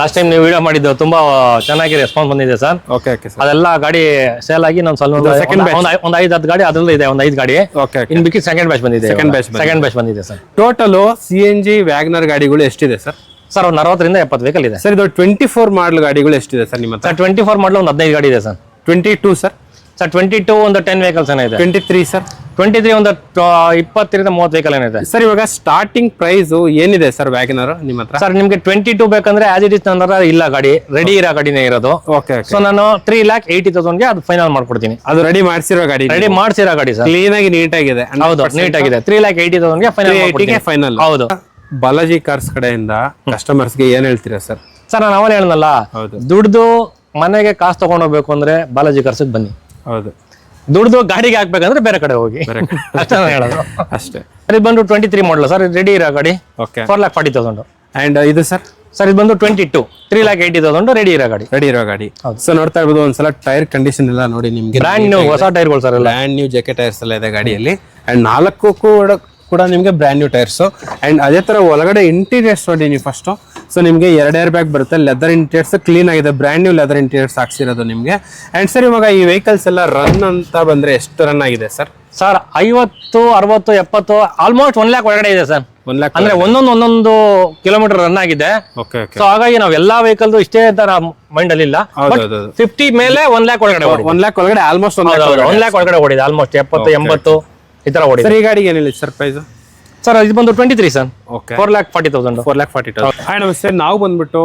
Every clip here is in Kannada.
ಲಾಸ್ಟ್ ಟೈಮ್ ನೀವು ವಿಡಿಯೋ ಮಾಡಿದ್ದು ತುಂಬಾ ಚೆನ್ನಾಗಿ ರೆಸ್ಪಾನ್ಸ್ ಬಂದಿದೆ ಸರ್. Okay okay sir. ಅದೆಲ್ಲ ಗಾಡಿ ಸೇಲ್ ಆಗಿ ನಾನು ಸ್ವಲ್ಪ ಒಂದು 5-10 ಗಾಡಿ ಅದ್ರಲ್ಲಿ ಇದೆ, ಒಂದು 5 ಗಾಡಿ. ಓಕೆ ಇನ್ ಬಿಕ್ಕಿ ಸೆಕೆಂಡ್ ಬ್ಯಾಚ್ ಬಂದಿದೆ. ಸೆಕೆಂಡ್ ಬ್ಯಾಚ್ ಬಂದಿದೆ ಸರ್. ಟೋಟಲ್ CNG ವ್ಯಾಗನರ್ ಗಾಡಿಗಳು ಎಷ್ಟಿದೆ ಸರ್? ಸರ್ ಒಂದು 60ರಿಂದ 70 ವೆಹಿಕಲ್ ಇದೆ ಸರ್. ಇದು 24 ಮಾಡಲ್ ಗಾಡಿಗಳು ಎಷ್ಟಿದೆ ಸರ್ ನಿಮ್ಮ ಹತ್ರ? ಸರ್ 24 ಮಾಡಲ್ ಒಂದು 15 ಗಾಡಿ ಇದೆ ಸರ್. 22 ಸರ್? ಸರ್ 22 ಒಂದು 10 ವೆಹಿಕಲ್ಸ್ ಏನಿದೆ. 23 ಸರ್? 23 ಒಂದು 20ರಿಂದ 30 ವೆಹಿಕಲ್ ಏನಿದೆ ಸರ್. ಇವಾಗ ಸ್ಟಾರ್ಟಿಂಗ್ ಪ್ರೈಸ್ ಏನಿದೆ ಸರ್ ವ್ಯಾಗನರ್ ನಿಮ್ಮ ಹತ್ರ? ಸರ್ ನಿಮ್ಗೆ 22 ಬೇಕಂದ್ರೆ ಆಸ್ ಇಟ್ ಇಸ್ ನನ್ನ ಇಲ್ಲ ಗಾಡಿ ರೆಡಿ ಇರೋ ಗಾಡಿನೇ ಇರೋದು. ಓಕೆ. ಸೊ ನಾನು 3,80,000 ಗೆ ಅದು ಫೈನಲ್ ಮಾಡ್ಕೊಡ್ತೀನಿ. ಅದು ರೆಡಿ ಮಾಡಿಸಿರೋ ಗಾಡಿ? ರೆಡಿ ಮಾಡಿಸಿರೋ ಗಾಡಿ ಸರ್. ಕ್ಲೀನ್ ಆಗಿ ನೀಟ್ ಆಗಿದೆ. ಹೌದು, ನೀಟ್ ಆಗಿದೆ. 3,80,000 ಗೆ ಫೈನಲ್. ಹೌದು. ಬಾಲಾಜಿ ಕಾರ್ಸ್ ಕಡೆಯಿಂದ ಕಸ್ಟಮರ್ಸ್ ಗೆ ಏನ್ ಹೇಳ್ತೀರಾ ಸರ್? ಸರ್ ನಾನು ಅವಲೇ ಹೇಳನಲ್ಲ, ದುಡ್ದು ಮನೆಗೆ ಕಾಸು ತಗೊಂಡೋಗ್ಬೇಕು ಅಂದ್ರೆ ಬಾಲಾಜಿ ಕಾರ್ಸ್ಗೆ ಬನ್ನಿ. ಹೌದು. ದುಡ್ದು ಗಾಡಿಗೆ ಹಾಕ್ಬೇಕಂದ್ರೆ ಬೇರೆ ಕಡೆ ಹೋಗಿ ಅಷ್ಟೇ ಹೇಳೋದು. ಅಷ್ಟೇ. ಇದು ಬಂದು 23 ಮಾಡಲ್ ಸರ್, ರೆಡಿ ಇರೋ ಗಾಡಿ. ಓಕೆ. 4,40,000. ಅಂಡ್ ಇದು ಸರ್? ಸರ್ ಇದು ಬಂದು 22 3,80,000 ರೆಡಿ ಇರೋ ಗಾಡಿ. ರೆಡಿ ಇರೋ ಗಾಡಿ. ಸೊ ನೋಡ್ತಾ ಇರ್ಬೋದು ಒಂದ್ಸಲ ಟೈರ್ ಕಂಡೀಷನ್ ಎಲ್ಲ ನೋಡಿ ನಿಮ್ಗೆ. ಬ್ರ್ಯಾಂಡ್ ನ್ಯೂ ಹೊಸ ಟೈರ್ಗಳು ಸರ್, ಎಲ್ಲ ಬ್ರ್ಯಾಂಡ್ ನ್ಯೂ ಜೆಕೆ ಟೈರ್ಸ್ ಎಲ್ಲ ಇದೆ ಗಾಡಿಯಲ್ಲಿ. ಅಂಡ್ 4 ಕೂಡ ನಿಮ್ಗೆ ಬ್ರ್ಯಾಂಡ್ ನ್ಯೂ ಟೈರ್ಸ್. ಅಂಡ್ ಅದೇ ತರ ಒಳಗಡೆ ಇಂಟೀರಿಯರ್ಸ್ ನೋಡಿ ನೀವು ಫಸ್ಟ್. ಸೊ ನಿಮ್ಗೆ 2 ಏರ್ ಬ್ಯಾಗ್ ಬರುತ್ತೆ. ಲೆದರ್ ಇಂಟೀರಿಯರ್ಸ್ ಕ್ಲೀನ್ ಆಗಿದೆ, ಬ್ರ್ಯಾಂಡ್ ನ್ಯೂ ಲೆದರ್ ಇಂಟೀರಿಯರ್ಸ್ ಹಾಕ್ಸಿರೋದು ನಿಮ್ಗೆ. ಅಂಡ್ ಸರ್ ಇವಾಗ ಈ ವೆಹಿಕಲ್ಸ್ ಎಲ್ಲ ರನ್ ಅಂತ ಬಂದ್ರೆ ಎಷ್ಟು ರನ್ ಆಗಿದೆ ಸರ್? ಸರ್ 50, 60, 70 ಆಲ್ಮೋಸ್ಟ್ 1 ಲ್ಯಾಕ್ ಒಳಗಡೆ ಇದೆ ಸರ್. 1 ಲ್ಯಾಕ್ ಅಂದ್ರೆ ಒಂದೊಂದು ಕಿಲೋಮೀಟರ್ ರನ್ ಆಗಿದೆ. ಓಕೆ. ಸೊ ಹಾಗಾಗಿ ನಾವು ಎಲ್ಲಾ ವೆಹಿಕಲ್ ಇಷ್ಟೇ ತರ ಮೈಂಡ್ ಅಲ್ಲಿ ಇಲ್ಲ. 50 ಮೇಲೆ 1 ಲ್ಯಾಕ್ ಒಳಗಡೆ 1 ಲ್ಯಾಕ್ ಒಳಗಡೆ ಆಲ್ಮೋಸ್ಟ್ 1 ಲ್ಯಾಕ್ ಒಳಗಡೆ ಓಡಿದೆ. ಆಲ್ಮೋಸ್ಟ್ 70, 80 ಈ ತರ ಓಡಿದೆ. ಸರ್ ಈ ಗಾಡಿಗೆ ಏನಿಲ್ಲ ಸರ್ ಪ್ರೈಸ್? ಸರ್ ಇದು ಬಂದು 23 ಸರ್. ಓಕೆ. 4,40,000. 4,40,000. ಹಾಯ್ ನಮಸ್ತೆ. ನಾವು ಬಂದ್ಬಿಟ್ಟು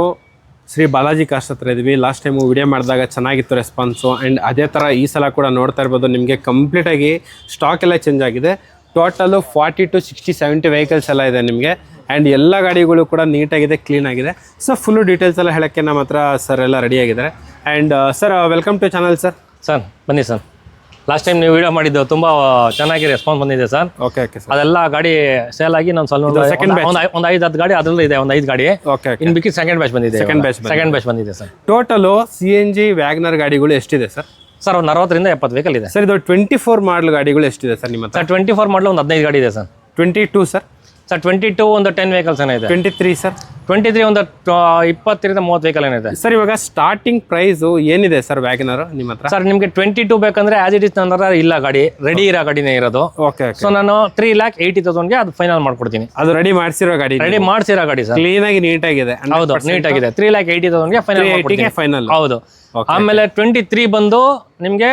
ಶ್ರೀ ಬಾಲಾಜಿ ಕಾರ್ಸ್ ಹತ್ರ ಇದೀವಿ. ಲಾಸ್ಟ್ ಟೈಮು ವಿಡಿಯೋ ಮಾಡಿದಾಗ ಚೆನ್ನಾಗಿತ್ತು ರೆಸ್ಪಾನ್ಸು. ಆ್ಯಂಡ್ ಅದೇ ಥರ ಈ ಸಲ ಕೂಡ ನೋಡ್ತಾ ಇರ್ಬೋದು ನಿಮಗೆ ಕಂಪ್ಲೀಟಾಗಿ ಸ್ಟಾಕ್ ಎಲ್ಲ ಚೇಂಜ್ ಆಗಿದೆ. ಟೋಟಲು 40 to 60, 70 ವೆಹಿಕಲ್ಸ್ ಎಲ್ಲ ಇದೆ ನಿಮಗೆ. ಆ್ಯಂಡ್ ಎಲ್ಲ ಗಾಡಿಗಳು ಕೂಡ ನೀಟಾಗಿದೆ, ಕ್ಲೀನ್ ಆಗಿದೆ. ಸೊ ಫುಲ್ಲು ಡೀಟೇಲ್ಸ್ ಎಲ್ಲ ಹೇಳೋಕ್ಕೆ ನಮ್ಮ ಹತ್ರ ಸರ್ ಎಲ್ಲ ರೆಡಿ ಆಗಿದ್ದಾರೆ. And sir welcome to channel sir. Sir ಬನ್ನಿ ಸರ್. ಲಾಸ್ಟ್ ಟೈಮ್ ನೀವು ವಿಡಿಯೋ ಮಾಡಿದ್ದು ತುಂಬಾ ಚೆನ್ನಾಗಿ ರೆಸ್ಪಾನ್ಸ್ ಬಂದಿದೆ ಸರ್. Okay okay sir. ಅದೆಲ್ಲ ಗಾಡಿ ಸೇಲ್ ಆಗಿ ನಾನು ಸ್ವಲ್ಪ ಒಂದು 5-10 ಗಾಡಿ ಅದ್ರಲ್ಲಿ ಇದೆ, ಒಂದು 5 ಗಾಡಿ. ಓಕೆ. ಇನ್ ಬಿಕ್ಕಿ ಸೆಕೆಂಡ್ ಬ್ಯಾಚ್ ಬಂದಿದೆ. ಸೆಕೆಂಡ್ ಬ್ಯಾಚ್ ಬಂದಿದೆ ಸರ್. ಟೋಟಲು CNG ವ್ಯಾಗನರ್ ಗಾಡಿಗಳು ಎಷ್ಟಿದೆ ಸರ್? ಸರ್ ಒಂದು 60ರಿಂದ 70 ವೆಹಿಕಲ್ ಇದೆ ಸರ್. ಇದು 24 ಮಾಡಲ್ ಗಾಡಿಗಳು ಎಷ್ಟಿದೆ ಸರ್ ನಿಮ್ಮ ಹತ್ರ? ಸರ್ 24 ಮಾಡಲ್ ಒಂದು 15 ಗಾಡಿ ಇದೆ ಸರ್. 22 ಸರ್? ಸರ್ 22 ಒಂದು 10 ವೆಹಿಕಲ್ಸ್ ಏನಿದೆ. 23 ಸರ್? 23 ಒಂದು 20ರಿಂದ 30 ವೆಹಿಕಲ್ ಏನಿದೆ. ಸರ್ ಇವಾಗ ಸ್ಟಾರ್ಟಿಂಗ್ ಪ್ರೈಸ್ ಏನಿದೆ ಸರ್ ವ್ಯಾಗನರ್ ನಿಮ್ಮ ಹತ್ರ? ಸರ್ ನಿಮಗೆ 22 ಬೇಕಂದ್ರೆ ಆಸ್ ಇಟ್ ಇಸ್ ನನ್ನ ಇಲ್ಲ ಗಾಡಿ ರೆಡಿ ಇರೋ ಗಾಡಿನೇ ಇರೋದು. ಓಕೆ. ಸೊ ನಾನು 3,80,000 ಗೆ ಅದು ಫೈನಲ್ ಮಾಡ್ಕೊಡ್ತೀನಿ. ಅದು ರೆಡಿ ಮಾಡಿಸಿರೋ ಗಾಡಿ? ರೆಡಿ ಮಾಡಿಸಿರೋ ಗಾಡಿ ಸರ್. ಕ್ಲೀನ್ ಆಗಿ ನೀಟ್ ಆಗಿದೆ. ಹೌದು, ನೀಟ್ ಆಗಿದೆ. 3,80,000 ಗೆ ಫೈನಲ್. ಹೌದು. ಆಮೇಲೆ 23 ಬಂದು ನಿಮ್ಗೆ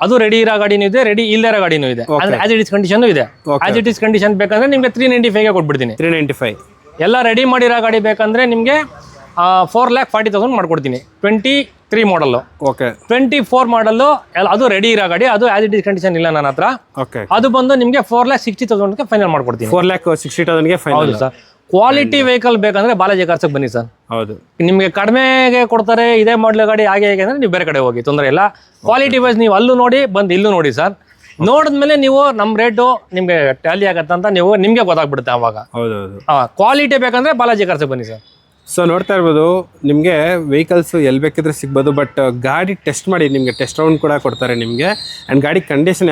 ಅದು ರೆಡಿ ಇರೋ ಗಾಡಿನೂ ಇದೆ, ರೆಡಿ ಇಲ್ಲದಿರೋ ಗಾಡಿನೂ ಇದೆ. ಅಂದ್ರೆ ಆಸ್ ಇಟ್ ಇಸ್ ಕಂಡೀಷನ್ ಇದೆ. ಆಸ್ ಇಟ್ ಇಸ್ ಕಂಡೀಷನ್ ಬೇಕಂದ್ರೆ ನಿಮ್ಗೆ 395 ಗೆ ಕೊಟ್ಬಿಡ್ತೀನಿ. 395. ಎಲ್ಲ ರೆಡಿ ಮಾಡಿರೋ ಗಾಡಿ ಬೇಕಂದ್ರೆ ನಿಮ್ಗೆ 4,40,000 ಮಾಡ್ಕೊಡ್ತೀನಿ. 23 ಮಾಡಲ್. ಓಕೆ. 24 ಮಾಡಲ್ ಅದು ರೆಡಿ ಇರೋ ಗಾಡಿ, ಅದು ಆಸ್ ಇಟ್ ಇಸ್ ಕಂಡೀಷನ್ ಇಲ್ಲ ನನ್ನ ಹತ್ರ. ಓಕೆ. ಅದು ಬಂದು ನಿಮ್ಗೆ 4,60,000 ಗೆ ಫೈನಲ್ ಮಾಡ್ಕೊಡ್ತೀನಿ. 4,60,000 ಗೆ ಫೈನಲ್. ಹೌದು ಸರ್. ಕ್ವಾಲಿಟಿ ವೆಹಿಕಲ್ ಬೇಕಂದ್ರೆ ಬಾಲಾಜಿ ಕಾರ್ಸ್ಗೆ ಬನ್ನಿ ಸರ್. ಹೌದು. ನಿಮ್ಗೆ ಕಡಿಮೆಗೆ ಕೊಡ್ತಾರೆ ಇದೇ ಮಾಡಲ್ ಗಾಡಿ ಹಾಗೆ ಹೇಗೆ ಅಂದ್ರೆ ನೀವು ಬೇರೆ ಕಡೆ ಹೋಗಿ, ತೊಂದರೆ ಇಲ್ಲ. ಕ್ವಾಲಿಟಿ ವೈಸ್ ನೀವು ಅಲ್ಲೂ ನೋಡಿ, ಬಂದು ಇಲ್ಲೂ ನೋಡಿ ಸರ್. ನೋಡಿದ್ಮೇಲೆ ನೀವು ನಮ್ಮ ರೇಟು ನಿಮ್ಗೆ ಟ್ಯಾಲಿ ಆಗತ್ತಂತ ನಿಮ್ಗೆ ಗೊತ್ತಾಗ್ಬಿಡುತ್ತೆ ಅವಾಗ. ಹೌದೌದು. ಕ್ವಾಲಿಟಿ ಬೇಕಂದ್ರೆ ಬಾಲಾಜಿ ಕಾರ್ಸ್ಗೆ ಬನ್ನಿ ಸರ್. ಸೊ ನೋಡ್ತಾ ಇರ್ಬೋದು ನಿಮಗೆ ವೆಹಿಕಲ್ಸ್ ಎಲ್ಲಿ ಬೇಕಿದ್ರೆ ಸಿಗ್ಬೋದು. ಬಟ್ ಗಾಡಿ ಟೆಸ್ಟ್ ಮಾಡಿ ನಿಮಗೆ ಟೆಸ್ಟ್ ರೌಂಡ್ ಕೂಡ ಕೊಡ್ತಾರೆ ನಿಮಗೆ. ಆ್ಯಂಡ್ ಗಾಡಿ ಕಂಡೀಷನ್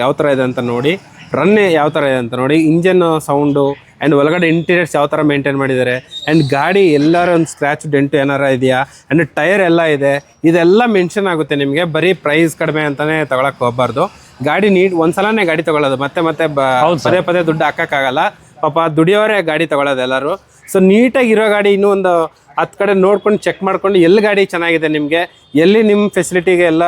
ಯಾವ ಥರ ಇದೆ ಅಂತ ನೋಡಿ, ರನ್ ಯಾವ ಥರ ಇದೆ ಅಂತ ನೋಡಿ, ಇಂಜನ್ ಸೌಂಡು ಆ್ಯಂಡ್ ಒಳಗಡೆ ಇಂಟೀರಿಯರ್ಸ್ ಯಾವ ಥರ ಮೇಂಟೈನ್ ಮಾಡಿದ್ದಾರೆ, ಆ್ಯಂಡ್ ಗಾಡಿ ಎಲ್ಲರೂ ಒಂದು ಸ್ಕ್ರ್ಯಾಚ್ ಡೆಂಟು ಏನಾರ ಇದೆಯಾ, ಆ್ಯಂಡ್ ಟೈರ್ ಎಲ್ಲ ಇದೆ, ಇದೆಲ್ಲ ಮೆನ್ಷನ್ ಆಗುತ್ತೆ ನಿಮಗೆ. ಬರೀ ಪ್ರೈಸ್ ಕಡಿಮೆ ಅಂತಲೇ ತಗೊಳಕ್ಕೆ ಹೋಗಬಾರ್ದು. ಗಾಡಿ ಒಂದ್ಸಲನೇ ಗಾಡಿ ತಗೊಳ್ಳೋದು, ಮತ್ತೆ ಪದೇ ದುಡ್ಡು ಹಾಕೋಕ್ಕಾಗಲ್ಲ. ಪಾಪ ದುಡಿಯೋರೇ ಗಾಡಿ ತಗೊಳ್ಳೋದು ಎಲ್ಲರೂ. ಸೊ ನೀಟಾಗಿ ಇರೋ ಗಾಡಿ ಇನ್ನೂ ಒಂದು 10 ಕಡೆ ನೋಡ್ಕೊಂಡು ಚೆಕ್ ಮಾಡ್ಕೊಂಡು ಎಲ್ಲಿ ಗಾಡಿ ಚೆನ್ನಾಗಿದೆ ನಿಮಗೆ, ಎಲ್ಲಿ ನಿಮ್ಮ ಫೆಸಿಲಿಟಿಗೆ ಎಲ್ಲ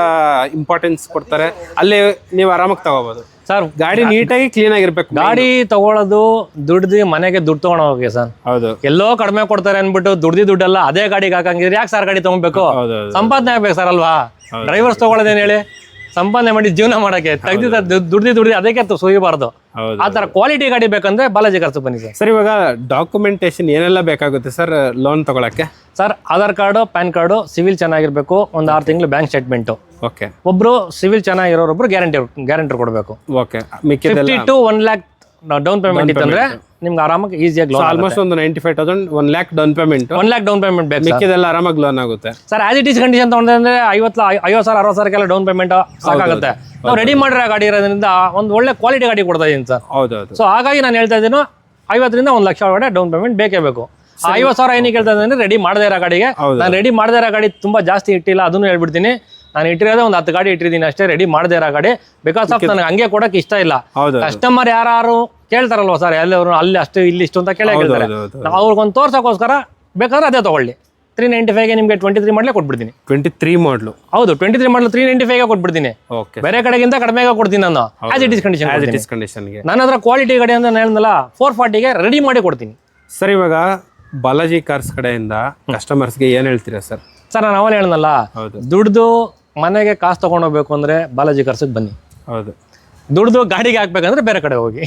ಇಂಪಾರ್ಟೆನ್ಸ್ ಕೊಡ್ತಾರೆ, ಅಲ್ಲಿ ನೀವು ಆರಾಮಾಗಿ ತಗೋಬೋದು ಸರ್. ಗಾಡಿ ನೀಟಾಗಿ ಕ್ಲೀನ್ ಆಗಿರ್ಬೇಕು. ಗಾಡಿ ತಗೊಳ್ಳೋದು ದುಡ್ದು ಮನೆಗೆ ದುಡ್ಡು ತಗೊಂಡು ಹೋಗಿ ಸರ್. ಹೌದು. ಎಲ್ಲೋ ಕಡಿಮೆ ಕೊಡ್ತಾರೆ ಅನ್ಬಿಟ್ಟು ದುಡ್ಡೆಲ್ಲ ಅದೇ ಗಾಡಿಗೆ ಹಾಕಂಗಿದ್ರೆ ಯಾಕೆ ಸರ್ ಗಾಡಿ ತಗೊಬೇಕು? ಸಂಪಾದನೆ ಆಗ್ಬೇಕು ಸರ್ ಅಲ್ವಾ? ಡ್ರೈವರ್ಸ್ ತಗೊಳ್ಳೋದೇನು ಹೇಳಿ, ಸಂಪಾದನೆ ಮಾಡಿ ಜೀವನ ಮಾಡಕ್ಕೆ ದುಡ್ದು ಅದಕ್ಕೆ ಸುರಿಬಾರ್ದು. ಆ ತರ ಕ್ವಾಲಿಟಿ ಗಾಡಿ ಬೇಕಂದ್ರೆ ಬಾಲಾಜಿ ಕಾರ್ಸ್ ಬನ್ನಿ ಸರ್. ಸರ್ ಇವಾಗ ಡಾಕ್ಯುಮೆಂಟೇಶನ್ ಏನೆಲ್ಲ ಬೇಕಾಗುತ್ತೆ ಸರ್ ಲೋನ್ ತಗೊಳಕ್ಕೆ? Sir Aadhaar card, PAN card, civil ಚೆನ್ನಾಗಿರ್ಬೇಕು, ಒಂದು 6 ತಿಂಗಳು ಬ್ಯಾಂಕ್ ಸ್ಟೇಟ್ಮೆಂಟ್. ಓಕೆ. ಒಬ್ರು ಸಿವಿಲ್ ಚೆನ್ನಾಗಿರೋರೊಬ್ರು ಗ್ಯಾರಂಟಿ ಕೊಡಬೇಕು. Okay. 50 to 1 lac down payment ಇತ್ತಂದ್ರೆ ನಿಮ್ಗೆ ಆರಾಮಾಗಿ ಈಸಿಯಾಗಿ ಲೋನ್. ಆಲ್ಮೋಸ್ಟ್ ಒಂದು 95,000 1 lac down payment. 1 lac down payment ಬೇಕು. ಮಿಕ್ಕಿದೆಲ್ಲ ಆರಾಮಾಗಿ ಲೋನ್ ಆಗುತ್ತೆ sir. As it is condition ತಗೊಂಡ್ರೆ 50,000-60,000 ಡೌನ್ ಪೇಮೆಂಟ್ ಸಾಕಾಗುತ್ತೆ. ನಾವು ರೆಡಿ ಮಾಡಿರೋ ಗಾಡಿ ಇರೋದ್ರಿಂದ ಒಂದು ಒಳ್ಳೆ ಕ್ವಾಲಿಟಿ ಗಾಡಿ ಕೊಡ್ತಾ ಇದೀನಿ ಸರ್. ಹೌದೌದು. ಸೊ ಹಾಗಾಗಿ ನಾನು ಹೇಳ್ತಾ ಇದ್ದೀನಿ 50ರಿಂದ 1 ಲಕ್ಷ ಒಳಗಡೆ ಡೌನ್ ಪೇಮೆಂಟ್ ಬೇಕೇ ಬೇಕು. 50,000 ಏನಕ್ಕೆ ಹೇಳ್ತಾ ಇದ್ದೀನಿ ರೆಡಿ ಮಾಡದೇ ಇರೋ ಗಾಡಿಗೆ. ಹೌದು. ನಾನು ರೆಡಿ ಮಾಡದೇ ಇರೋ ಗಾಡಿ ತುಂಬಾ ಜಾಸ್ತಿ ಇಟ್ಟಿಲ್ಲ, ಅದನ್ನು ಹೇಳ್ಬಿಡ್ತೀನಿ. ನಾನು ಇಟ್ಟಿರೋದೇ ಒಂದು 10 ಗಾಡಿ ಇಟ್ಟಿದ್ದೀನಿ ಅಷ್ಟೇ, ರೆಡಿ ಮಾಡದೇ ಇರೋ ಗಾಡಿ. ಬಿಕಾಸ್ ಆಫ್ ನನಗೆ ಹಂಗೆ ಕೊಡಕ್ಕೆ ಇಷ್ಟ ಇಲ್ಲ. ಹೌದು ಕಸ್ಟಮರ್ ಯಾರು ಕೇಳ್ತಾರಲ್ವ ಸರ್, ಎಲ್ಲವರು ಅಲ್ಲಿ ಅಷ್ಟು ಇಲ್ಲಿ ಇಷ್ಟು ಅಂತ ಕೇಳ್ತಾರೆ. ನಾವು ಅವ್ರಿಗೊಂದು ತೋರ್ಸೋಕ್ಕೋಸ್ಕರ ಬೇಕಾದ್ರೆ ಅದೇ ತಗೊಳ್ಳಿ. 395ಗೆ ನಿಮಗೆ 23 ಮಾಡಲೇ ಕೊಟ್ಬಿಡ್ತೀನಿ. 23 ಮಾಡಲು. ಹೌದು, 23 ಮಾಡಲು 395ಗೆ ಕೊಟ್ಬಿಡ್ತೀನಿ. ಓಕೆ, ಬೇರೆ ಕಡೆಗಿಂತ ಕಡಿಮೆಗೆ ಕೊಡ್ತೀನಿ ನಾನು. ಆಸ್ ಇಟ್ ಇಸ್ ಕಂಡೀಷನ್ಗೆ ನನ್ನ ಹತ್ರ ಕ್ವಾಲಿಟಿ ಗಾಡಿ ಅಂತ ಹೇಳಿದ್ನಲ್ಲ 440ಗೆ ರೆಡಿ ಮಾಡಿ ಕೊಡ್ತೀನಿ. ಸರ್ ಇವಾಗ ಬಾಲಾಜಿ ಕಾರ್ಸ್ ಕಡೆಯಿಂದ ಕಸ್ಟಮರ್ಸ್ಗೆ ಏನು ಹೇಳ್ತೀರಾ ಸರ್? ಸರ್ ನಾನು ಅವಲೇ ಹೇಳಿದ್ನಲ್ಲ, ಹೌದು ದುಡ್ದು ಮನೆಗೆ ಕಾಸು ತಗೊಂಡೋಗ್ಬೇಕು ಅಂದ್ರೆ ಬಾಲಾಜಿ ಕಾರ್ಸಿಗೆ ಬನ್ನಿ. ಹೌದು, ದುಡ್ದು ಗಾಡಿಗೆ ಹಾಕ್ಬೇಕಂದ್ರೆ ಬೇರೆ ಕಡೆ ಹೋಗಿ.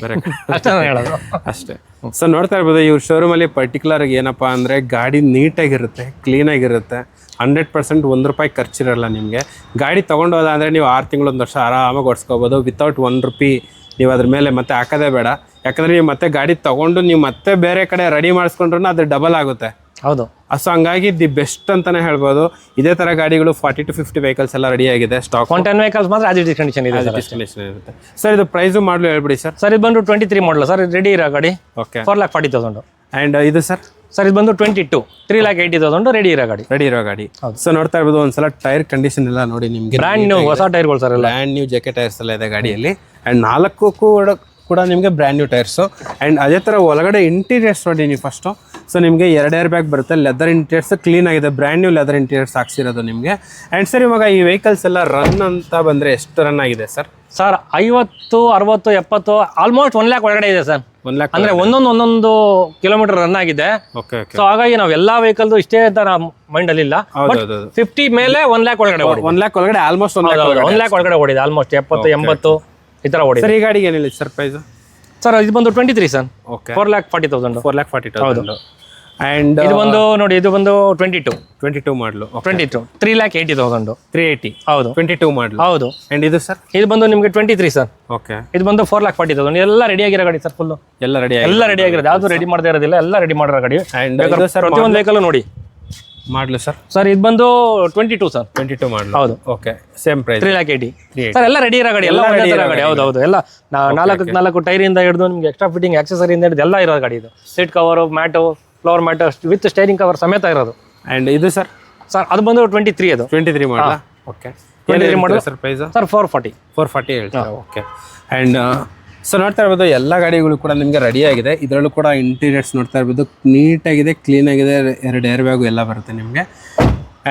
ಅಷ್ಟೇ ನಾನು ಹೇಳೋದು. ಅಷ್ಟೇ. ಸೊ ನೋಡ್ತಾ ಇರ್ಬೋದು ಇವ್ರ ಶೋರೂಮಲ್ಲಿ ಪರ್ಟಿಕ್ಯುಲರ್ ಏನಪ್ಪ ಅಂದರೆ ಗಾಡಿ ನೀಟಾಗಿರುತ್ತೆ, ಕ್ಲೀನಾಗಿರುತ್ತೆ, 100% ₹1 ಖರ್ಚಿರಲ್ಲ ನಿಮಗೆ. ಗಾಡಿ ತೊಗೊಂಡೋದ ಅಂದರೆ ನೀವು 6 ತಿಂಗಳು 1 ವರ್ಷ ಆರಾಮಾಗಿ ಓಡಿಸ್ಕೋಬೋದು ವಿತೌಟ್ ₹1 ನೀವು ಅದ್ರ ಮೇಲೆ ಮತ್ತೆ ಹಾಕೋದೇ ಬೇಡ. ಯಾಕಂದರೆ ನೀವು ಮತ್ತೆ ಗಾಡಿ ತೊಗೊಂಡು ನೀವು ಮತ್ತೆ ಬೇರೆ ಕಡೆ ರೆಡಿ ಮಾಡಿಸ್ಕೊಂಡ್ರೂ ಅದು ಡಬಲ್ ಆಗುತ್ತೆ. ಹೌದು, ಸೊ ಹಂಗಾಗಿ ದಿ ಬೆಸ್ಟ್ ಅಂತಾನೆ ಹೇಳ್ಬೋದು. ಇದೇ ತರ ಗಾಡಿಗಳು 40 to 50 ವೆಹಿಕಲ್ಸ್ ಎಲ್ಲ ರೆಡಿ ಆಗಿದೆ. ಸ್ಟಾಕ್ 10 ವೆಹಿಕಲ್ಸ್ ಮಾತ್ರ ಆಸ್ ಇಟ್ ಇಸ್ ಕಂಡೀಷನ್ ಇದೆ ಇರುತ್ತೆ. ಸರ್ ಇದು ಪ್ರೈಸ್ ಮಾಡಲು ಹೇಳ್ಬಿಡಿ ಸರ್. ಸರ್ ಇದು ಬಂದು 23 ಮಾಡಲ್ ಸರ್, ರೆಡಿ ಇರೋ ಗಾಡಿ. ಓಕೆ, 4,40,000. ಅಂಡ್ ಇದು ಸರ್? ಸರ್ ಇದು ಬಂದು 22 3,80,000 ರೆಡಿ ಇರೋ ಗಾಡಿ. ರೆಡಿ ಇರೋ ಗಾಡಿ. ಸೊ ನೋಡ್ತಾ ಇರ್ಬೋದು ಒಂದ್ಸಲ ಟೈರ್ ಕಂಡೀಷನ್ ಎಲ್ಲ ನೋಡಿ ನಿಮ್ಗೆ. ಬ್ರ್ಯಾಂಡ್ ನ್ಯೂ ಹೊಸ ಟೈರ್ಗಳು ಸರ್, ಎಲ್ಲ ಬ್ರ್ಯಾಂಡ್ ನ್ಯೂ ಜೆಕೆ ಟೈರ್ಸ್ ಎಲ್ಲ ಇದೆ ಗಾಡಿಯಲ್ಲಿ. ಅಂಡ್ 4 ಕೂಡ ನಿಮಗೆ ಬ್ರ್ಯಾಂಡ್ ನ್ಯೂ ಟೈರ್ಸು. ಆ್ಯಂಡ್ ಅದೇ ಥರ ಒಳಗಡೆ ಇಂಟೀರಿಯರ್ಸ್ ನೋಡಿ ನೀವು ಫಸ್ಟು. ಸೊ ನಿಮಗೆ 2 ಏರ್ ಬ್ಯಾಗ್ ಬರುತ್ತೆ, ಲೆದರ್ ಇಂಟೀರಿಯರ್ಸ್ ಕ್ಲೀನ್ ಆಗಿದೆ, ಬ್ರ್ಯಾಂಡ್ ನ್ಯೂ ಲೆದರ್ ಇಂಟೀರಿಯರ್ಸ್ ಹಾಕ್ಸಿರೋದು ನಿಮಗೆ. ಆ್ಯಂಡ್ ಸರ್ ಇವಾಗ ಈ ವೆಹಿಕಲ್ಸ್ ಎಲ್ಲ ರನ್ ಅಂತ ಬಂದರೆ ಎಷ್ಟು ರನ್ ಆಗಿದೆ ಸರ್? ಸರ್ 50, 60, 70 ಆಲ್ಮೋಸ್ಟ್ 1 lakh ಒಳಗಡೆ ಇದೆ ಸರ್. 1 lakh ಅಂದ್ರೆ ಒಂದೊಂದು ಕಿಲೋಮೀಟರ್ ರನ್ ಆಗಿದೆ. Okay okay. ಸೊ ಹಾಗಾಗಿ ನಾವು ಎಲ್ಲಾ ವೆಹಿಕಲ್ ಇಷ್ಟೇ ಅಂತ ಮೈಂಡ್ ಅಲ್ಲಿ ಇಲ್ಲ. ಹೌದು 50 ಮೇಲೆ 1 lakh ಒಳಗಡೆ ಓಡಿದೆ. 1 lakh ಒಳಗಡೆ ಆಲ್ಮೋಸ್ಟ್ 1 lakh ಒಳಗಡೆ ಓಡಿದೆ. ಆಲ್ಮೋಸ್ಟ್ 70, 80 ಈ ತರ ಓಡಿದೆ. ಸರ್ ಈ ಗಾಡಿಗೆ ಏನಿಲ್ಲ ಸರ್ ಪ್ರೈಸ್? ಸರ್ ಇದು ಬಂದು 23 ಸರ್. ಓಕೆ, 4,40,000. 4,40,000. ಆ್ಯಂಡ್ ಇದು ಬಂದು ನೋಡಿ, ಇದು ಬಂದು 22 ಮಾಡಲು. 22 3,80,000. 380. ಹೌದು, 22 ಮಾಡಲು. ಹೌದು. ಆ್ಯಂಡ್ ಇದು ಸರ್? ಇದು ಬಂದು ನಿಮಗೆ 23 ಸರ್. ಓಕೆ, ಇದು ಬಂದು 4,40,000. ಎಲ್ಲ ರೆಡಿ ಆಗಿರೋ ಗಾಡಿ ಸರ್, ಫುಲ್ ಎಲ್ಲ ರೆಡಿ ಆಗಿರೋದು, ಯಾವುದು ರೆಡಿ ಮಾಡದೇ ಇರೋದಿಲ್ಲ, ಎಲ್ಲ ರೆಡಿ ಮಾಡಿರೋ ಗಾಡಿ. ಆ್ಯಂಡ್ ಪ್ರತಿಯೊಂದು ವೆಹಿಕಲ್ ನೋಡಿ ಮಾಡಲು ಸರ್. ಸರ್ ಇದು ಬಂದು 22 ಸರ್. 22 ಮಾಡಲು. ಹೌದು. Okay, same price 3,80,000 sir. ಎಲ್ಲ ರೆಡಿ ಇರೋ ಗಾಡಿ, ಎಲ್ಲ ರೆಡಿ ಇರೋ ಗಾಡಿ. ಹೌದು, ಎಲ್ಲ 4 ಟೈರ್ ಇಂದ ಹಿಡಿದು ನಿಮ್ಗೆ ಎಕ್ಸ್ಟ್ರಾ ಫಿಟ್ಟಿಂಗ್ ಆಕ್ಸೆಸರಿ ಇಂದ ಹಿಡಿದು ಎಲ್ಲ ಇರೋ ಗಾಡಿ ಇದು. Seat cover, mat, floor mat with steering cover ಸಮೇತ ಇರೋದು. ಆ್ಯಂಡ್ ಇದು ಸರ್? ಸರ್ ಅದು ಬಂದು 23 ಅದು. 23 ಮಾಡಲ. ಓಕೆ, 23 ಮಾಡಲ್ ಸರ್ ಪ್ರೈಸ್? ಸರ್ 440 ಹೇಳ್ತಾರೆ. ಓಕೆ. ಆ್ಯಂಡ್ ಸೊ ನೋಡ್ತಾ ಇರ್ಬೋದು ಎಲ್ಲ ಗಾಡಿಗಳು ಕೂಡ ನಿಮಗೆ ರೆಡಿ ಆಗಿದೆ. ಇದರಲ್ಲೂ ಕೂಡ ಇಂಟೀರಿಯರ್ಸ್ ನೋಡ್ತಾ ಇರ್ಬೋದು, ನೀಟಾಗಿದೆ, ಕ್ಲೀನಾಗಿದೆ, 2 ಏರ್ ಬ್ಯಾಗು ಎಲ್ಲ ಬರುತ್ತೆ ನಿಮಗೆ.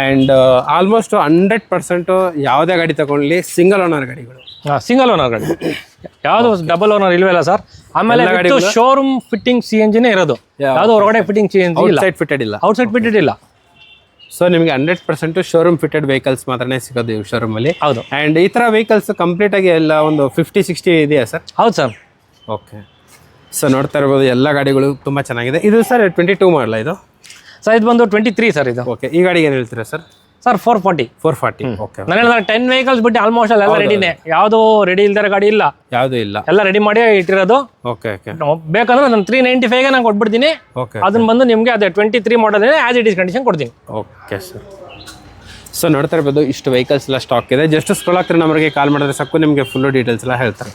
ಆ್ಯಂಡ್ ಆಲ್ಮೋಸ್ಟ್ 100% ಯಾವುದೇ ಗಾಡಿ ತಗೊಳ್ಳಿ ಸಿಂಗಲ್ ಓನರ್ ಗಾಡಿಗಳು. ಸಿಂಗಲ್ ಓನರ್ ಗಾಡಿ, ಯಾವುದು ಡಬಲ್ ಓನರ್ ಇಲ್ವೇ ಇಲ್ಲ ಸರ್. ಆಮೇಲೆ ಶೋರೂಮ್ ಫಿಟ್ಟಿಂಗ್ CNG ಇರೋದು, ಯಾವುದು ಹೊರಗಡೆ ಫಿಟ್ಟಿಂಗ್ CNG ಇಲ್ಲ, ಔಟ್ಸೈಡ್ ಫಿಟೆಡ್ ಇಲ್ಲ. ಔಟ್ಸೈಡ್ ಫಿಟ್ಟೆಡ್ ಇಲ್ಲ. ಸೊ ನಿಮಗೆ 100% ಶೋರೂಮ್ ಫಿಟೆಡ್ ವೆಹಿಕಲ್ಸ್ ಮಾತ್ರನೇ ಸಿಗೋದು ಈ ಶೋರೂಮಲ್ಲಿ. ಹೌದು. ಆ್ಯಂಡ್ ಈ ಥರ ವೆಹಿಕಲ್ಸ್ ಕಂಪ್ಲೀಟ್ ಆಗಿ ಎಲ್ಲ ಒಂದು 50-60 ಇದೆಯಾ ಸರ್? ಹೌದು ಸರ್. ಓಕೆ. ಸೊ ನೋಡ್ತಾ ಇರ್ಬೋದು ಎಲ್ಲ ಗಾಡಿಗಳು ತುಂಬ ಚೆನ್ನಾಗಿದೆ. ಇದು ಸರ್ 22 ಮಾಡಲ ಇದು? ಸರ್ ಇದು ಬಂದು 23 ಸರ್ ಇದು. ಓಕೆ, ಈ ಗಾಡಿಗೆ ಏನು ಹೇಳ್ತೀರಾ ಸರ್? ಸರ್ 440. ಓಕೆ. ನಾನು ಹೇಳಿದ್ರೆ 10 ವೆಹಿಕಲ್ಸ್ ಬಿಟ್ಟು ಆಲ್ಮೋಸ್ಟ್ ಎಲ್ಲ ರೆಡಿನೇ, ಯಾವುದು ರೆಡಿ ಇಲ್ದಿರೋ ಗಾಡಿ ಇಲ್ಲ, ಯಾವುದೂ ಇಲ್ಲ, ಎಲ್ಲ ರೆಡಿ ಮಾಡಿ ಇಟ್ಟಿರೋದು. Okay okay. ಬೇಕಂದ್ರೆ ನಾನು 395ಗೆ ನಾನು ಕೊಟ್ಬಿಡ್ತೀನಿ. ಓಕೆ, ಅದನ್ನ ಬಂದು ನಿಮಗೆ ಅದೇ 23 ಮಾಡಲ್ ಆಸ್ ಇಟ್ ಇಸ್ ಕಂಡೀಷನ್ ಕೊಡ್ತೀನಿ. Okay sir. ಸೊ ನೋಡ್ತಾ ಇರ್ಬೋದು ಇಷ್ಟು ವೆಹಿಕಲ್ಸ್ ಎಲ್ಲ ಸ್ಟಾಕ್ ಇದೆ. ಜಸ್ಟ್ ಸ್ಕ್ರೋಲ್ ಆಗ್ತಾರೆ, ನಮಗೆ ಕಾಲ್ ಮಾಡಿದ್ರೆ ಸಾಕು, ನಿಮಗೆ ಫುಲ್ಲು ಡೀಟೇಲ್ಸ್ ಎಲ್ಲ ಹೇಳ್ತಾರೆ.